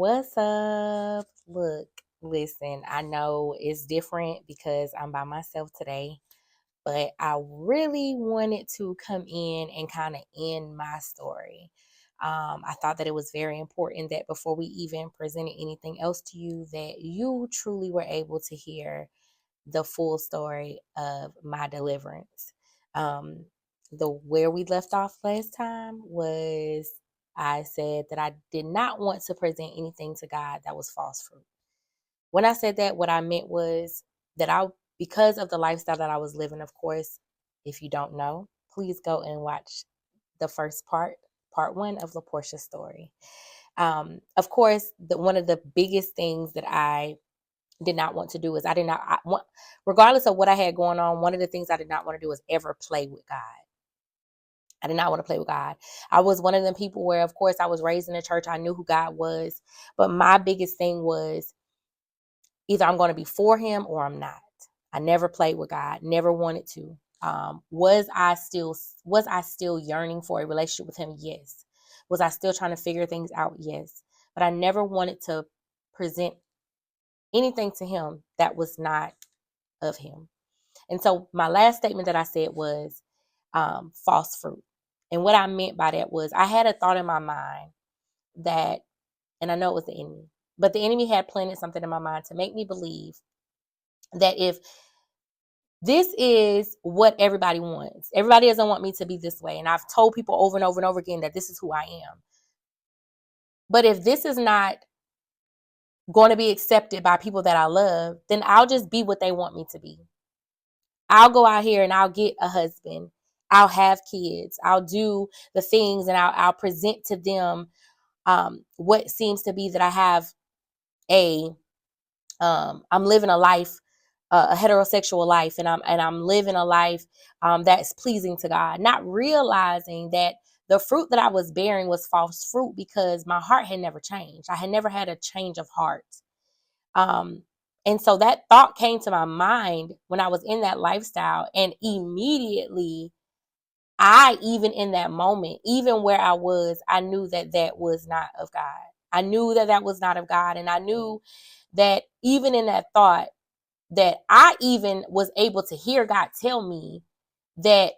What's up? Look, listen, I know it's different because I'm by myself today, but I really wanted to come in and kind of end my story. I thought that it was very important that before we even presented anything else to you, that you truly were able to hear the full story of my deliverance. Um, the where we left off last time was I said that I did not want to present anything to God that was false fruit. When I said that, what I meant was that because of the lifestyle that I was living, of course, if you don't know, please go and watch the first part one of LaPorsha Story. Of course, one of the biggest things that I did not want to do is regardless of what I had going on, one of the things I did not want to do is ever play with God. I did not want to play with God. I was one of them people where, of course, I was raised in a church. I knew who God was. But my biggest thing was either I'm going to be for him or I'm not. I never played with God, never wanted to. Was I still yearning for a relationship with him? Yes. Was I still trying to figure things out? Yes. But I never wanted to present anything to him that was not of him. And so my last statement that I said was false fruit. And what I meant by that was I had a thought in my mind that, and I know it was the enemy, but the enemy had planted something in my mind to make me believe that if this is what everybody wants, everybody doesn't want me to be this way. And I've told people over and over and over again that this is who I am. But if this is not going to be accepted by people that I love, then I'll just be what they want me to be. I'll go out here and I'll get a husband. I'll have kids. I'll do the things and I'll present to them what seems to be that I have I'm living a life, a heterosexual life, and I'm living a life that's pleasing to God, not realizing that the fruit that I was bearing was false fruit because my heart had never changed. I had never had a change of heart. And so that thought came to my mind when I was in that lifestyle. And immediately, even in that moment, even where I was, I knew that that was not of God. I knew that that was not of God. And I knew that even in that thought, that I even was able to hear God tell me that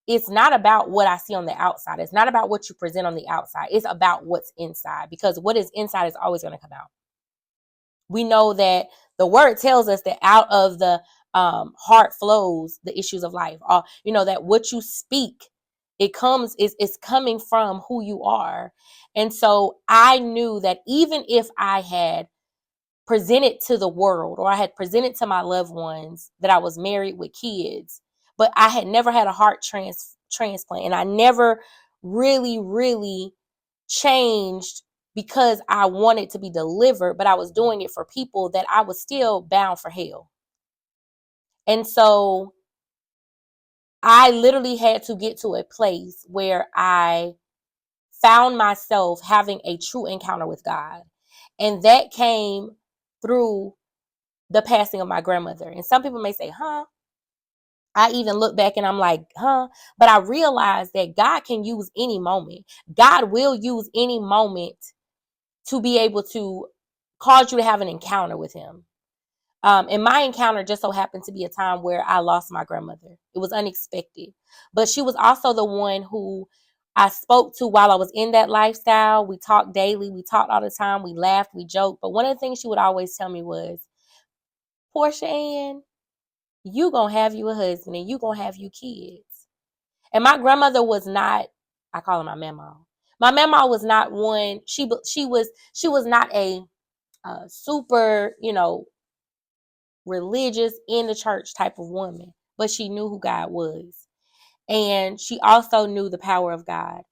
it's not about what I see on the outside. It's not about what you present on the outside. It's about what's inside, because what is inside is always going to come out. We know that the word tells us that out of the heart flows the issues of life. That what you speak, it's coming from who you are. And so I knew that even if I had presented to the world, or I had presented to my loved ones that I was married with kids, but I had never had a heart transplant, and I never really changed because I wanted to be delivered, but I was doing it for people, that I was still bound for hell. And so I literally had to get to a place where I found myself having a true encounter with God. And that came through the passing of my grandmother. And some people may say, I even look back and I'm like, but I realized that God can use any moment. God will use any moment to be able to cause you to have an encounter with him. And my encounter just so happened to be a time where I lost my grandmother. It was unexpected, but she was also the one who I spoke to while I was in that lifestyle. We talked daily. We talked all the time. We laughed, we joked. But one of the things she would always tell me was, Portia Ann, you gonna have you a husband and you gonna have you kids. And my grandmother was not, I call her my mama. My mama was not one, she was not a super, religious, in the church type of woman, but she knew who God was. And she also knew the power of God.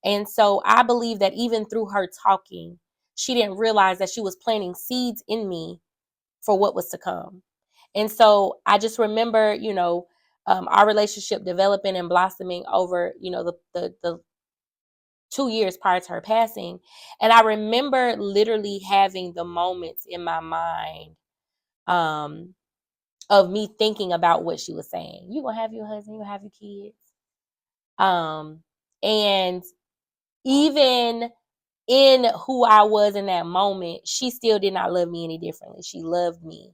And so I believe that even through her talking, she didn't realize that she was planting seeds in me for what was to come. And so I just remember, our relationship developing and blossoming over, the 2 years prior to her passing. And I remember literally having the moments in my mind of me thinking about what she was saying. You gonna have your husband, you gonna have your kids. And even in who I was in that moment, she still did not love me any differently. She loved me.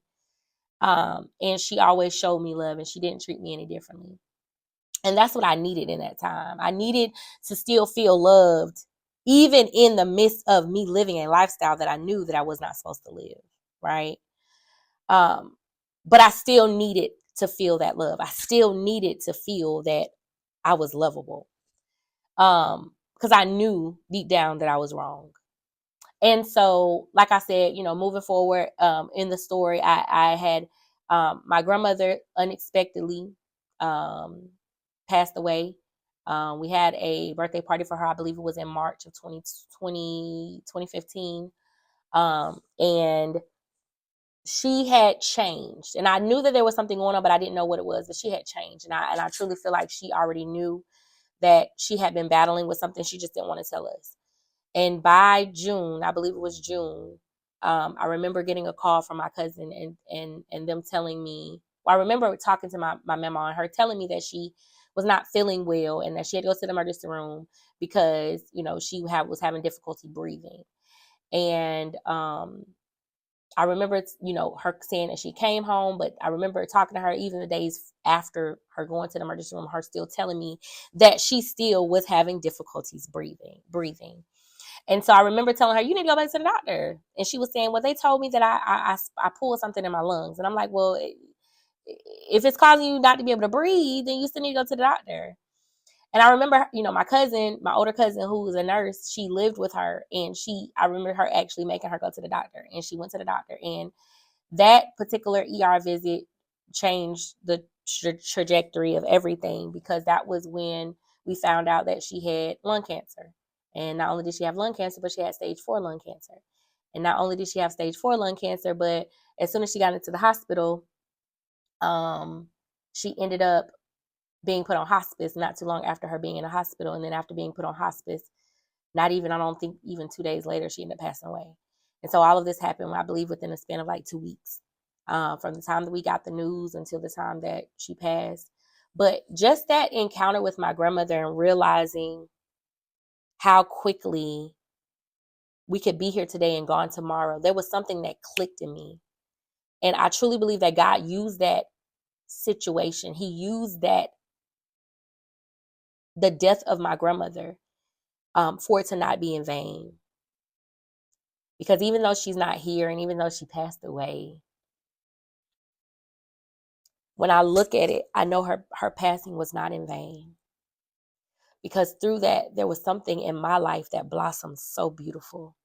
And she always showed me love, and she didn't treat me any differently. And that's what I needed in that time. I needed to still feel loved, even in the midst of me living a lifestyle that I knew that I was not supposed to live, right? But I still needed to feel that love. I still needed to feel that I was lovable. Because I knew deep down that I was wrong. And so, like I said, moving forward, in the story, I had my grandmother unexpectedly passed away. We had a birthday party for her. I believe it was in March of 2015. And she had changed. And I knew that there was something going on, but I didn't know what it was. But she had changed. And I truly feel like she already knew that she had been battling with something. She just didn't want to tell us. And by June, I believe it was June, I remember getting a call from my cousin and them telling me, well, I remember talking to my mama and her telling me that she was not feeling well and that she had to go to the emergency room because, she was having difficulty breathing. And I remember, her saying that she came home, but I remember talking to her even the days after her going to the emergency room, her still telling me that she still was having difficulties breathing. And so I remember telling her, you need to go back to the doctor. And she was saying, well, they told me that I pulled something in my lungs. And I'm like, well, if it's causing you not to be able to breathe, then you still need to go to the doctor. And I remember, my cousin, my older cousin, who was a nurse, she lived with her. And I remember her actually making her go to the doctor. And she went to the doctor. And that particular ER visit changed the trajectory of everything, because that was when we found out that she had lung cancer. And not only did she have lung cancer, but she had stage 4 lung cancer. And not only did she have stage 4 lung cancer, but as soon as she got into the hospital, she ended up being put on hospice not too long after her being in the hospital. And then after being put on hospice, I don't think even 2 days later, she ended up passing away. And so all of this happened, I believe, within a span of like 2 weeks, from the time that we got the news until the time that she passed. But just that encounter with my grandmother and realizing how quickly we could be here today and gone tomorrow, there was something that clicked in me. And I truly believe that God used that situation. He used the death of my grandmother, for it to not be in vain. Because even though she's not here and even though she passed away, when I look at it, I know her passing was not in vain. Because through that, there was something in my life that blossomed so beautiful.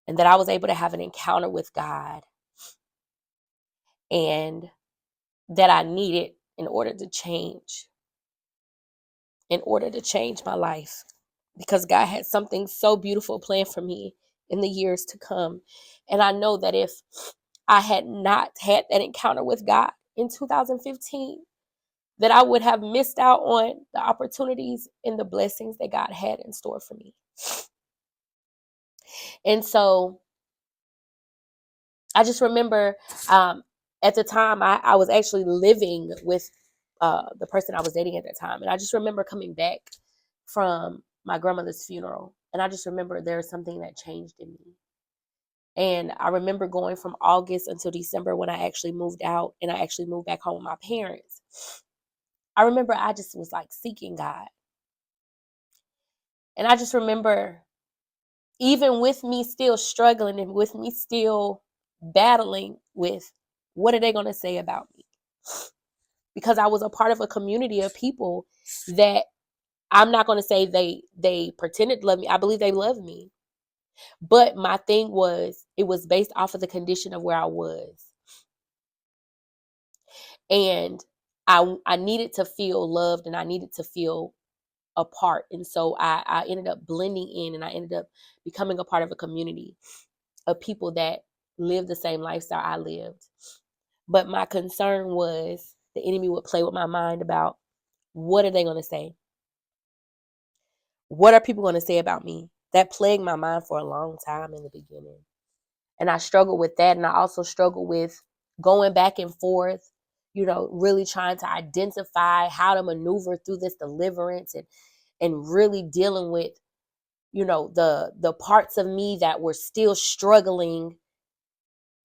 And that I was able to have an encounter with God. And that I needed in order to change my life. Because God had something so beautiful planned for me in the years to come. And I know that if I had not had that encounter with God in 2015, that I would have missed out on the opportunities and the blessings that God had in store for me. And so I just remember, at the time I was actually living with the person I was dating at that time. And I just remember coming back from my grandmother's funeral. And I just remember there was something that changed in me. And I remember going from August until December when I actually moved out and I actually moved back home with my parents. I remember I just was like seeking God. And I just remember, even with me still struggling and with me still battling with what are they going to say about me? Because I was a part of a community of people that I'm not going to say they pretended to love me. I believe they loved me. But my thing was, it was based off of the condition of where I was. And I needed to feel loved and I needed to feel a part. And so I ended up blending in and I ended up becoming a part of a community of people that lived the same lifestyle I lived. But my concern was the enemy would play with my mind about, what are they going to say? What are people going to say about me? That plagued my mind for a long time in the beginning. And I struggled with that. And I also struggled with going back and forth, really trying to identify how to maneuver through this deliverance and really dealing with, the parts of me that were still struggling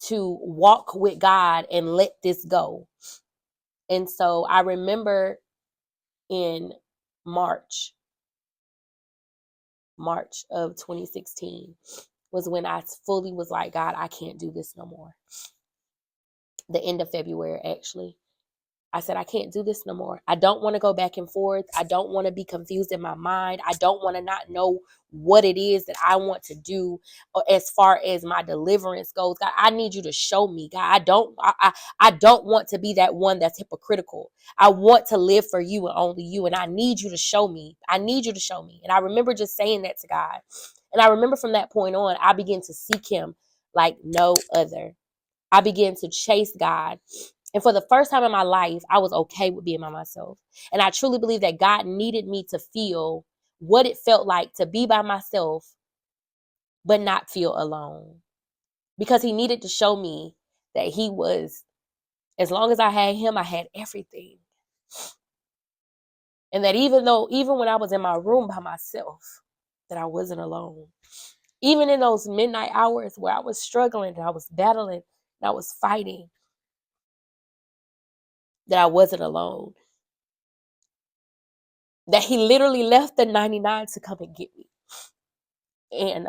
to walk with God and let this go. And so I remember in March of 2016 was when I fully was like, God, I can't do this no more. The end of February, actually. I said, I can't do this no more. I don't want to go back and forth. I don't want to be confused in my mind. I don't want to not know what it is that I want to do as far as my deliverance goes. God, I need you to show me. God, I don't want to be that one that's hypocritical. I want to live for you and only you. And I need you to show me. I need you to show me. And I remember just saying that to God. And I remember from that point on, I began to seek him like no other. I began to chase God. And for the first time in my life, I was okay with being by myself. And I truly believe that God needed me to feel what it felt like to be by myself, but not feel alone. Because he needed to show me that he was, as long as I had him, I had everything. And that even when I was in my room by myself, that I wasn't alone. Even in those midnight hours where I was struggling, and I was battling, and I was fighting, that I wasn't alone. That he literally left the 99 to come and get me. And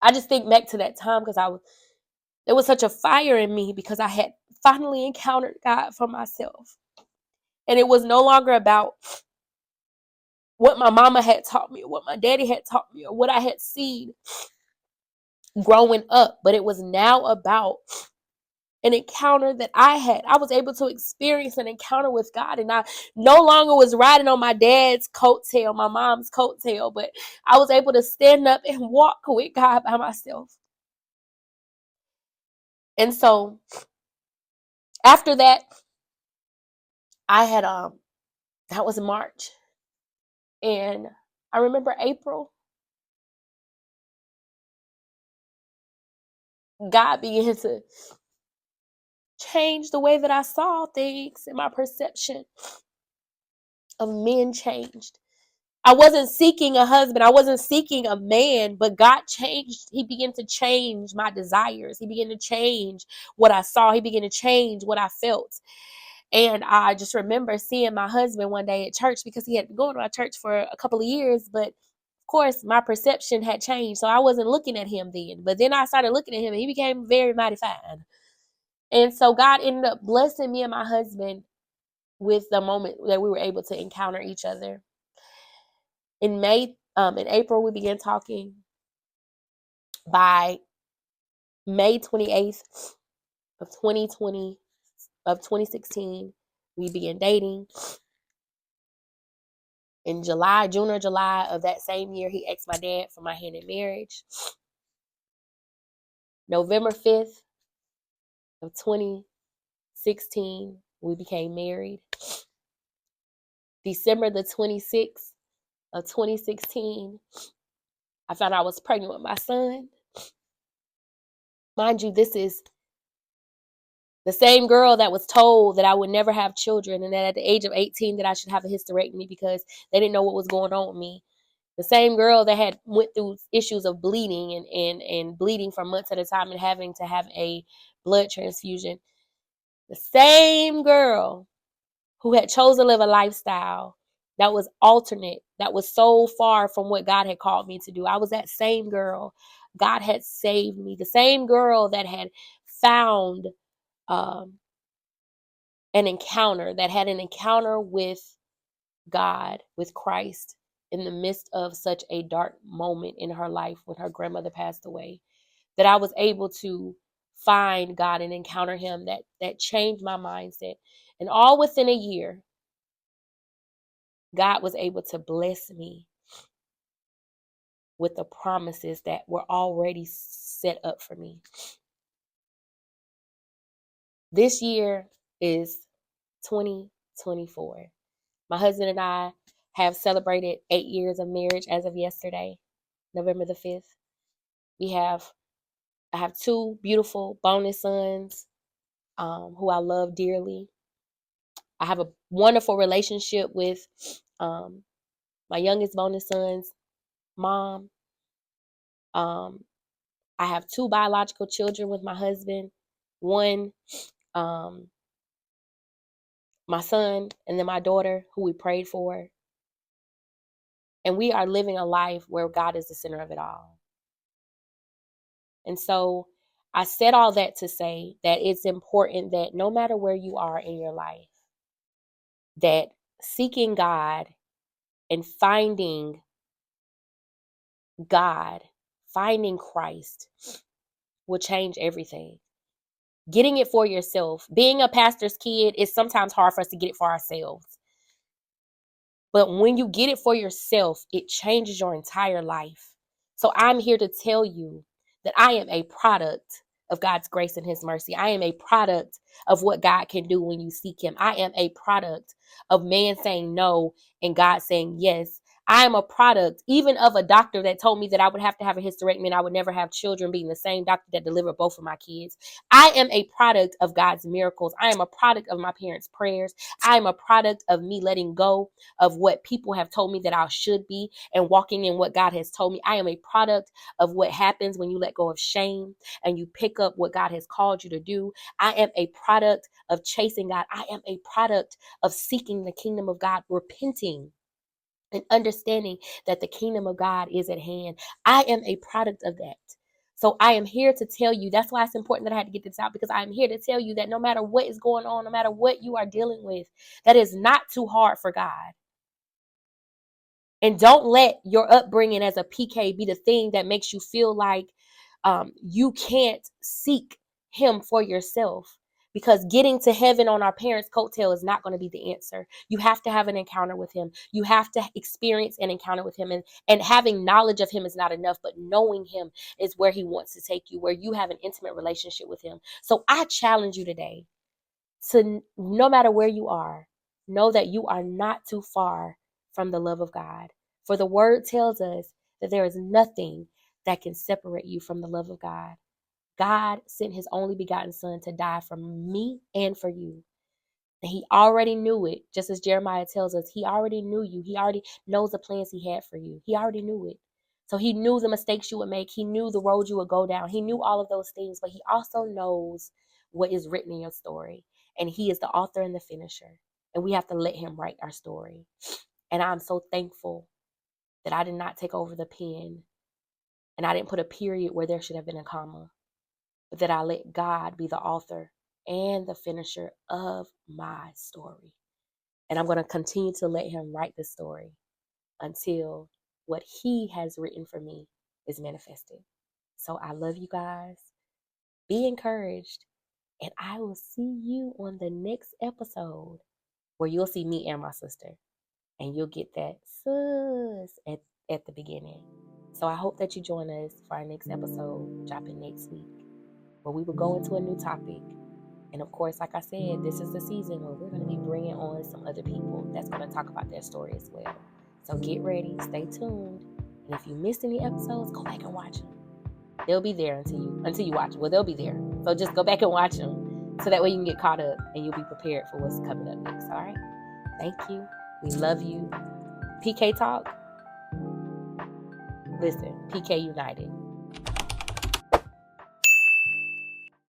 I just think back to that time because there was such a fire in me because I had finally encountered God for myself. And it was no longer about what my mama had taught me or what my daddy had taught me or what I had seen growing up, but it was now about an encounter that I was able to experience an encounter with God. And I no longer was riding on my dad's coattail, my mom's coattail, but I was able to stand up and walk with God by myself. And so after that, I had, that was March. And I remember April, God began to change the way that I saw things, and my perception of men changed. I wasn't seeking a husband. I wasn't seeking a man, but God changed. He began to change my desires. He began to change what I saw. He began to change what I felt. And I just remember seeing my husband one day at church because he had been going to our church for a couple of years, but of course my perception had changed. So I wasn't looking at him then. But then I started looking at him and he became very mighty fine. And so God ended up blessing me and my husband with the moment that we were able to encounter each other. In April, we began talking. By May 28th of 2016, we began dating. In June or July of that same year, he asked my dad for my hand in marriage. November 5th of 2016, we became married. December the 26th of 2016, I found out I was pregnant with my son. Mind you, this is the same girl that was told that I would never have children and that at the age of 18 that I should have a hysterectomy because they didn't know what was going on with me. The same girl that had went through issues of bleeding and bleeding for months at a time and having to have a blood transfusion. The same girl who had chosen to live a lifestyle that was alternate, that was so far from what God had called me to do. I was that same girl. God had saved me. The same girl that had found an encounter, that had an encounter with God, with Christ, in the midst of such a dark moment in her life when her grandmother passed away, that I was able to find God and encounter him, that changed my mindset. And all within a year, God was able to bless me with the promises that were already set up for me. This year is 2024. My husband and I have celebrated 8 years of marriage as of yesterday, November the 5th. I have 2 beautiful bonus sons who I love dearly. I have a wonderful relationship with my youngest bonus son's mom. I have 2 biological children with my husband. One, um, my son, and then my daughter, who we prayed for. And we are living a life where God is the center of it all. And so I said all that to say that it's important that no matter where you are in your life, that seeking God and finding God, finding Christ will change everything. Getting it for yourself. Being a pastor's kid is sometimes hard for us to get it for ourselves. But when you get it for yourself, it changes your entire life. So I'm here to tell you that I am a product of God's grace and his mercy. I am a product of what God can do when you seek him. I am a product of man saying no and God saying yes. I am a product even of a doctor that told me that I would have to have a hysterectomy and I would never have children, being the same doctor that delivered both of my kids. I am a product of God's miracles. I am a product of my parents' prayers. I am a product of me letting go of what people have told me that I should be and walking in what God has told me. I am a product of what happens when you let go of shame and you pick up what God has called you to do. I am a product of chasing God. I am a product of seeking the kingdom of God, repenting and understanding that the kingdom of God is at hand. I am a product of that. So I am here to tell you, that's why it's important that I had to get this out, because I'm here to tell you that no matter what is going on, no matter what you are dealing with, that is not too hard for God. And don't let your upbringing as a PK be the thing that makes you feel like you can't seek him for yourself. Because getting to heaven on our parents' coattail is not going to be the answer. You have to have an encounter with him. You have to experience an encounter with him. And having knowledge of him is not enough, but knowing him is where he wants to take you, where you have an intimate relationship with him. So I challenge you today to, no matter where you are, know that you are not too far from the love of God. For the word tells us that there is nothing that can separate you from the love of God. God sent his only begotten son to die for me and for you. And he already knew it, just as Jeremiah tells us. He already knew you. He already knows the plans he had for you. He already knew it. So he knew the mistakes you would make. He knew the road you would go down. He knew all of those things, but he also knows what is written in your story. And he is the author and the finisher. And we have to let him write our story. And I'm so thankful that I did not take over the pen and I didn't put a period where there should have been a comma, but that I let God be the author and the finisher of my story. And I'm going to continue to let him write the story until what he has written for me is manifested. So I love you guys. Be encouraged. And I will see you on the next episode where you'll see me and my sister. And you'll get that sus at the beginning. So I hope that you join us for our next episode, dropping next week, where we will go into a new topic. And of course, like I said, this is the season where we're going to be bringing on some other people that's going to talk about their story as well. So get ready, stay tuned. And if you missed any episodes, go back and watch them. They'll be there until you watch them. Well, they'll be there. So just go back and watch them so that way you can get caught up and you'll be prepared for what's coming up next. All right? Thank you. We love you. PK Talk. Listen, PK United.